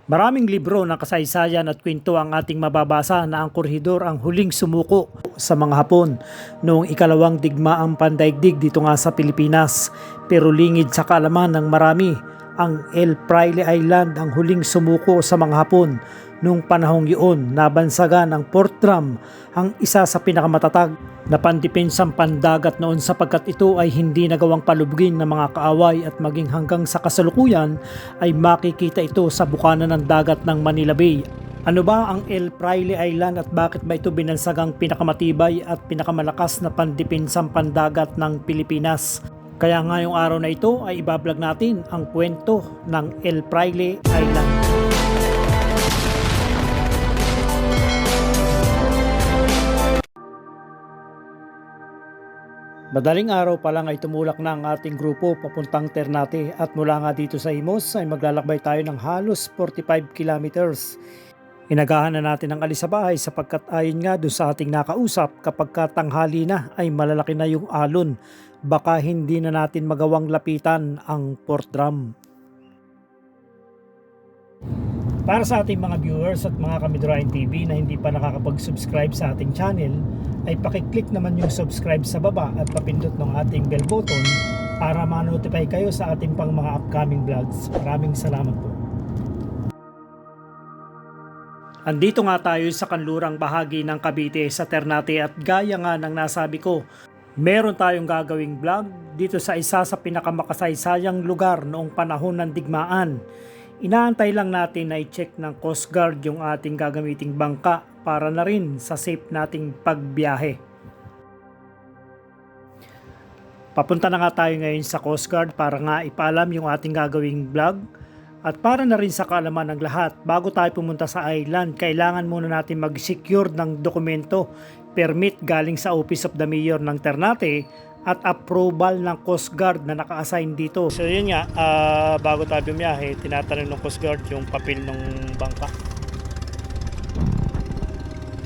Maraming libro ng kasaysayan at kwento ang ating mababasa na ang Korhidor ang huling sumuko sa mga Hapon noong ikalawang digmaang pandaigdig dito nga sa Pilipinas. Pero lingid sa kaalaman ng marami, ang El Fraile Island ang huling sumuko sa mga Hapon. Noong panahong yun, nabansagan ang Fort Drum, ang isa sa pinakamatatag na pandipensang pandagat noon sapagkat ito ay hindi nagawang palubugin ng mga kaaway at maging hanggang sa kasalukuyan ay makikita ito sa bukana ng dagat ng Manila Bay. Ano ba ang El Fraile Island at bakit ba ito binansagang pinakamatibay at pinakamalakas na pandipensang pandagat ng Pilipinas? Kaya ngayong araw na ito ay ibablog natin ang kwento ng El Fraile Island. Madaling araw pa lang ay tumulak na ang ating grupo papuntang Ternate at mula nga dito sa Imos ay maglalakbay tayo ng halos 45 kilometers. Inagahan na natin ang alisabahay sapagkat ayon nga doon sa ating nakausap kapag katanghali na ay malalaki na yung alon. Baka hindi na natin magawang lapitan ang Fort Drum. Para sa ating mga viewers at mga Kamidurahin TV na hindi pa nakakapag-subscribe sa ating channel, ay pakiclick naman yung subscribe sa baba at papindot ng ating bell button para ma-notify kayo sa ating pang mga upcoming vlogs. Maraming salamat po. Andito nga tayo sa kanlurang bahagi ng Cavite sa Ternate at gaya nga ng nasabi ko, meron tayong gagawing vlog dito sa isa sa pinakamakasaysayang lugar noong panahon ng digmaan. Inaantay lang natin na i-check ng Coast Guard yung ating gagamiting bangka para na rin sa safe nating pagbiyahe. Papunta na nga tayo ngayon sa Coast Guard para nga ipaalam yung ating gagawing vlog. At para na rin sa kaalaman ng lahat, bago tayo pumunta sa island, kailangan muna natin mag-secure ng dokumento, permit galing sa Office of the Mayor ng Ternate at approval ng Coast Guard na naka-assign dito. So yun nga, bago tayo bumiyahe, tinatanong ng Coast Guard yung papel ng bangka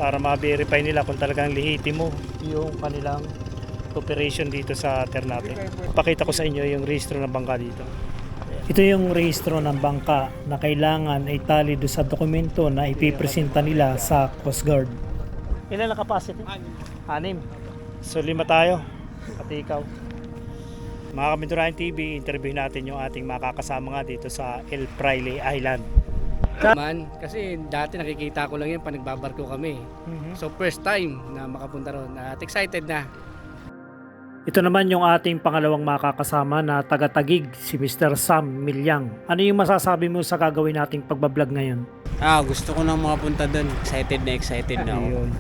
para ma-verify nila kung talagang lehitimo yung kanilang operation dito sa Ternate. Pakita ko sa inyo yung rehistro ng bangka dito. Ito yung rehistro ng bangka na kailangan ay tali doon sa dokumento na ipipresenta nila sa Coast Guard. Ilan na capacity? 6. So 5 tayo. Pati ikaw. Mga Kamidurahin TV, interview natin yung ating makakasama nga dito sa El Fraile Island. Kasi dati nakikita ko lang yan pa nagbabarko kami. So first time na makapunta ron at excited na. Ito naman yung ating pangalawang makakasama na taga-Tagig, si Mr. Sam Milyang. Ano yung masasabi mo sa gagawin nating pagbablog ngayon? Gusto ko na makapunta doon. Excited na ako. Ayun.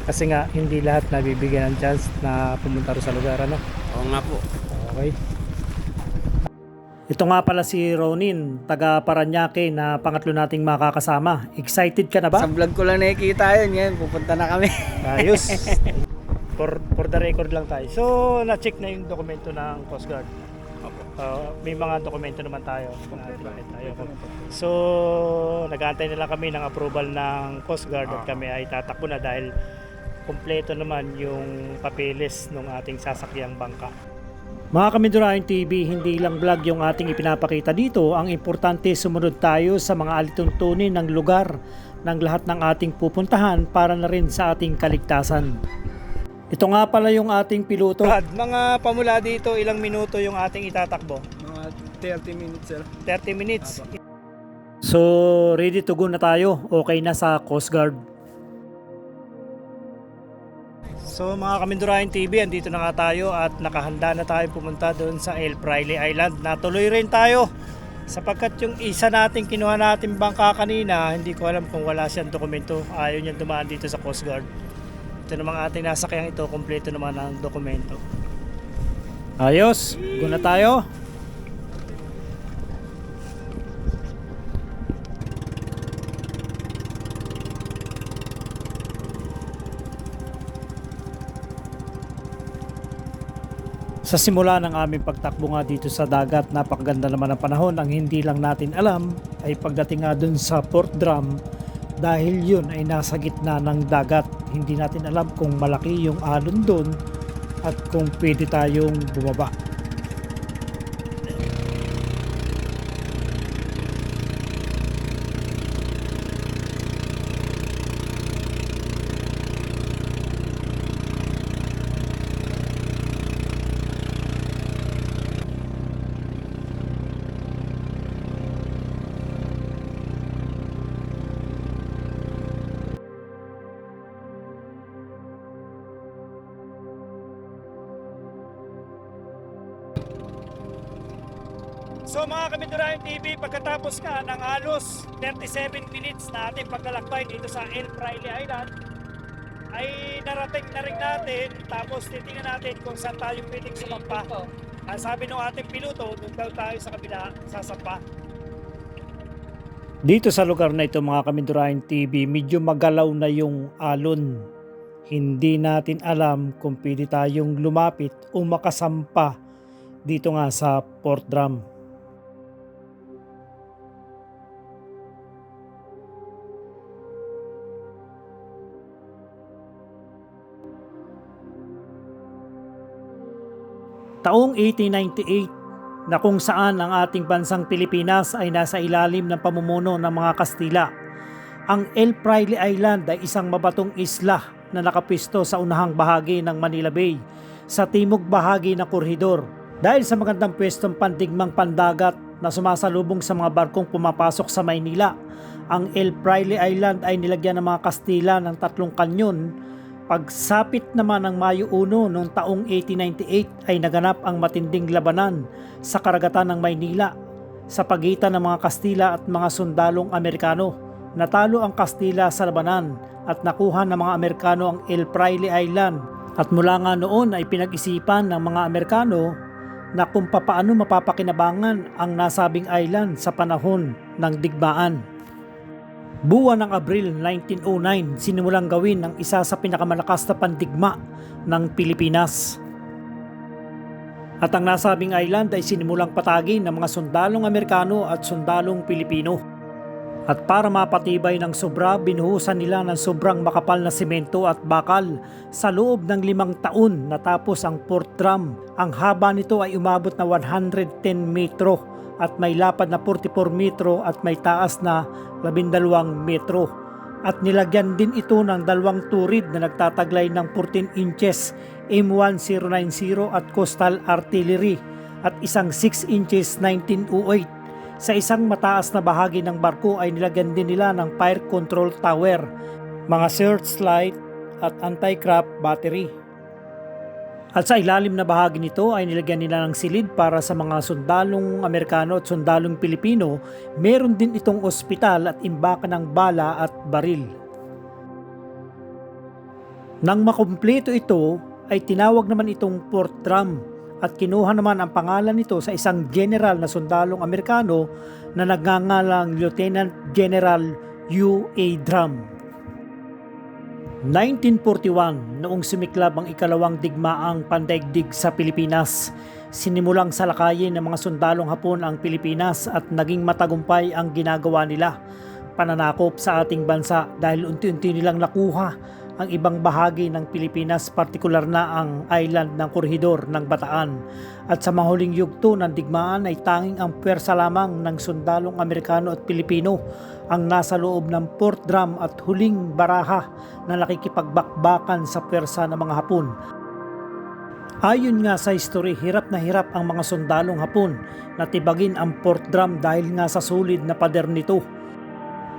Kasi nga hindi lahat nabibigyan ng chance na pumunta rin sa lugar, ano? Oo nga po. Okay. Ito nga pala si Ronin, taga Paranaque na pangatlo nating makakasama. Excited ka na ba? Sa vlog ko lang nakikita yun. Ngayon, pupunta na kami. Ayos. For the record lang tayo. So, na-check na yung dokumento ng Coast Guard. May mga dokumento naman tayo. So, nag-aantay na lang kami ng approval ng Coast Guard at kami ay tatakbo na dahil kompleto naman yung papeles ng ating sasakyang bangka. Mga Kamidurahin TV, hindi lang vlog yung ating ipinapakita dito. Ang importante sumunod tayo sa mga alituntunin ng lugar ng lahat ng ating pupuntahan para na rin sa ating kaligtasan. Ito nga pala yung ating piloto. Mga pamula dito, ilang minuto yung ating itatakbo? Mga 30 minutes, sir. 30 minutes. So, ready to go na tayo. Okay na sa Coast Guard. So mga Kamidurahin TV, andito na nga tayo at nakahanda na tayo pumunta doon sa El Fraile Island. Natuloy rin tayo sapagkat yung isa nating kinuha natin bangka kanina, hindi ko alam kung wala siyang dokumento. Ayaw niyang dumaan dito sa Coast Guard. Ito namang ating nasakyang ito, kompleto naman ang dokumento. Ayos, go na tayo. Sa simula ng aming pagtakbo nga dito sa dagat, napakaganda naman ang panahon. Ang hindi lang natin alam ay pagdating nga dun sa Fort Drum, dahil yun ay nasa gitna ng dagat. Hindi natin alam kung malaki yung alon dun at kung pwede tayong bumaba. So mga Kamindurahin TV, pagkatapos nga ng halos 37 minutes na ating paglalakbay dito sa El Fraile Island, ay narating na rin natin, tapos titingnan natin kung saan tayo pwedeng sumampa. Ang sabi ng ating piloto, doon daw tayo sa kabila sasampa. Dito sa lugar na ito mga Kamindurahin TV, medyo magalaw na yung alon. Hindi natin alam kung pwede tayong lumapit o makasampa dito nga sa Port Drum. Taong 1898 na kung saan ang ating bansang Pilipinas ay nasa ilalim ng pamumuno ng mga Kastila. Ang El Fraile Island ay isang mabatong isla na nakapwesto sa unahang bahagi ng Manila Bay sa timog bahagi ng Corregidor. Dahil sa magandang pwestong pandigmang pandagat na sumasalubong sa mga barkong pumapasok sa Maynila, ang El Fraile Island ay nilagyan ng mga Kastila ng 3 kanyon. Pagsapit naman ng Mayo 1 noong taong 1898 ay naganap ang matinding labanan sa karagatan ng Maynila sa pagitan ng mga Kastila at mga sundalong Amerikano. Natalo ang Kastila sa labanan at nakuha ng mga Amerikano ang El Fraile Island, at mula nga noon ay pinag-isipan ng mga Amerikano na kung papaano mapapakinabangan ang nasabing island sa panahon ng digmaan. Buwan ng Abril 1909, sinimulang gawin ang isa sa pinakamalakas na pandigma ng Pilipinas. At ang nasabing island ay sinimulang patagin ng mga sundalong Amerikano at sundalong Pilipino. At para mapatibay ng sobra, binuhusan nila ng sobrang makapal na semento at bakal sa loob ng 5 taon natapos ang Port Drum. Ang haba nito ay umabot na 110 metro at may lapad na 44 metro at may taas na 12 metro. At nilagyan din ito ng 2 turid na nagtataglay ng 14 inches M1090 at coastal artillery at isang 6 inches 1908. Sa isang mataas na bahagi ng barko ay nilagyan din nila ng fire control tower, mga searchlight at anti-craft battery. At sa ilalim na bahagi nito ay nilagyan nila ng silid para sa mga sundalong Amerikano at sundalong Pilipino. Meron din itong ospital at imbaka ng bala at baril. Nang makumpleto ito ay tinawag naman itong Port Drum at kinuha naman ang pangalan nito sa isang general na sundalong Amerikano na nagngangalang Lieutenant General U.A. Drum. 1941, noong sumiklab ang ikalawang digmaang pandaigdig sa Pilipinas, sinimulang salakayin ng mga sundalong Hapon ang Pilipinas at naging matagumpay ang ginagawa nila, pananakop sa ating bansa dahil unti-unti nilang nakuha ang ibang bahagi ng Pilipinas, partikular na ang island ng Corregidor ng Bataan. At sa mahuling yugto ng digmaan ay tanging ang puwersa lamang ng sundalong Amerikano at Pilipino ang nasa loob ng Port Drum at huling baraha na nakikipagbakbakan sa puwersa ng mga Hapon. Ayon nga sa history, hirap na hirap ang mga sundalong Hapon na tibagin ang Port Drum dahil nga sa sulid na pader nito.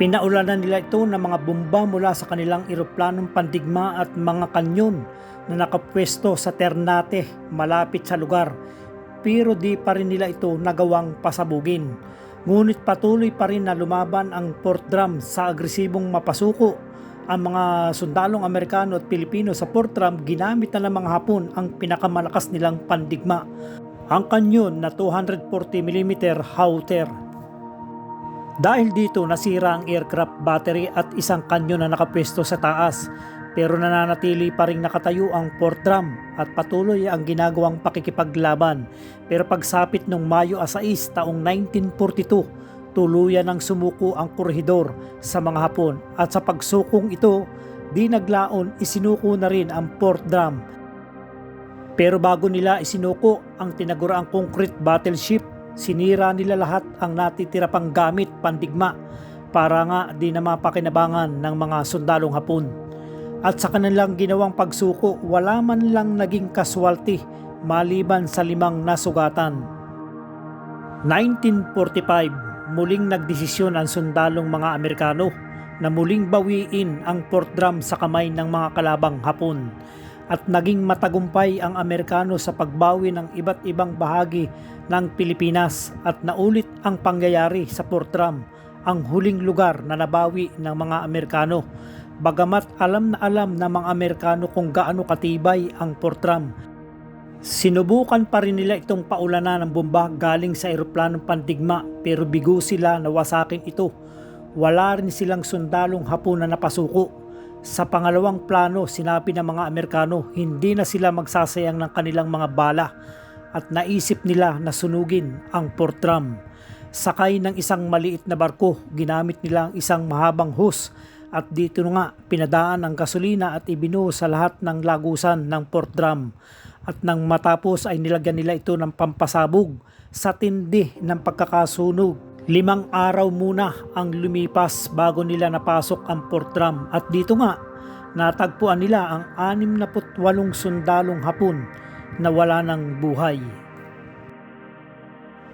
Pinaulanan nila ito ng mga bomba mula sa kanilang eroplanong pandigma at mga kanyon na nakapwesto sa Ternate malapit sa lugar, pero di pa rin nila ito nagawang pasabugin. Ngunit patuloy pa rin na lumaban ang Port Drum sa agresibong mapasuko. Ang mga sundalong Amerikano at Pilipino sa Port Drum ginamit na ng mga Hapon ang pinakamalakas nilang pandigma, ang kanyon na 240mm Howitzer. Dahil dito nasira ang aircraft battery at isang kanyon na nakapwesto sa taas, pero nananatili pa rin nakatayo ang Port Drum at patuloy ang ginagawang pakikipaglaban. Pero pagsapit noong Mayo 6 taong 1942, tuluyan ang sumuko ang Corregidor sa mga Hapon, at sa pagsukong ito, di naglaon isinuko na rin ang Port Drum. Pero bago nila isinuko ang tinaguraang concrete battleship, sinira nila lahat ang natitira pang gamit pandigma para nga di na mapakinabangan ng mga sundalong Hapon. At sa kanilang ginawang pagsuko, wala man lang naging casualty maliban sa 5 nasugatan. 1945, muling nagdesisyon ang sundalong mga Amerikano na muling bawiin ang Port Drum sa kamay ng mga kalabang Hapon. at naging matagumpay ang Amerikano sa pagbawi ng iba't ibang bahagi ng Pilipinas at naulit ang pangyayari sa Portram, ang huling lugar na nabawi ng mga Amerikano. Bagamat alam ng mga Amerikano kung gaano katibay ang Portram, sinubukan pa rin nila itong paulanan ng bomba galing sa eroplanong pandigma pero bigo sila na wasakin ito. Wala rin silang sundalong Hapon na napasuko. Sa pangalawang plano, sinabi ng mga Amerikano hindi na sila magsasayang ng kanilang mga bala at naisip nila na sunugin ang Portram. Sakay ng isang maliit na barko, ginamit nila ang isang mahabang hose at dito nga pinadaan ang gasolina at ibinuo sa lahat ng lagusan ng Portram. At nang matapos ay nilagyan nila ito ng pampasabog sa tindi ng pagkakasunog. 5 araw muna ang lumipas bago nila napasok ang Portram at dito nga natagpuan nila ang 68 sundalong Hapon na wala ng buhay.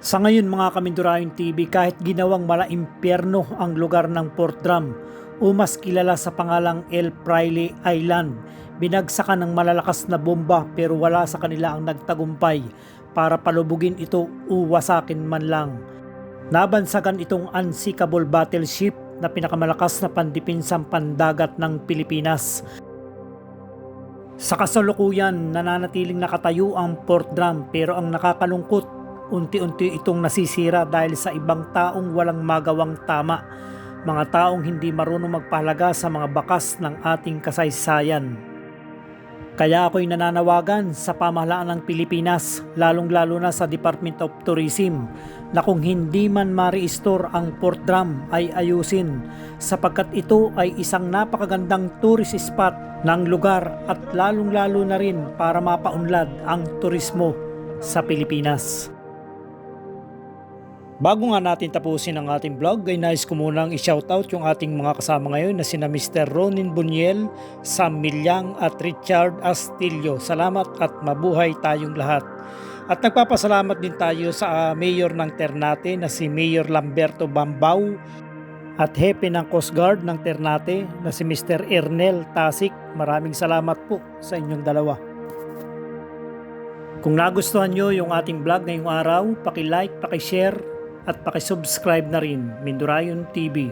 Sa ngayon mga Kamindurayon TV, kahit ginawang malaimpyerno ang lugar ng Portram o mas kilala sa pangalang El Fraile Island, binagsakan ng malalakas na bomba pero wala sa kanila ang nagtagumpay para palubugin ito o wasakin man lang. Nabansagan itong unsinkable battleship na pinakamalakas na pandipinsang pandagat ng Pilipinas. Sa kasalukuyan, nananatiling nakatayo ang Portram pero ang nakakalungkot, unti-unti itong nasisira dahil sa ibang taong walang magawang tama, mga taong hindi marunong magpahalaga sa mga bakas ng ating kasaysayan. Kaya ako'y nananawagan sa pamahalaan ng Pilipinas, lalong-lalo na sa Department of Tourism, na kung hindi man ma-restore ang Portram ay ayusin sapagkat ito ay isang napakagandang tourist spot ng lugar at lalong-lalo na rin para mapaunlad ang turismo sa Pilipinas. Bago nga natin tapusin ang ating vlog, ay nais ko munang i-shoutout yung ating mga kasama ngayon na sina Mr. Ronin Buniel, Sam Milyang at Richard Astilio. Salamat at mabuhay tayong lahat. At nagpapasalamat din tayo sa Mayor ng Ternate na si Mayor Lamberto Bambao at Hepe ng Coast Guard ng Ternate na si Mr. Ernel Tasik. Maraming salamat po sa inyong dalawa. Kung nagustuhan nyo yung ating vlog ngayong araw, paki-like, paki-share at paki-subscribe na rin, Mindurayon TV.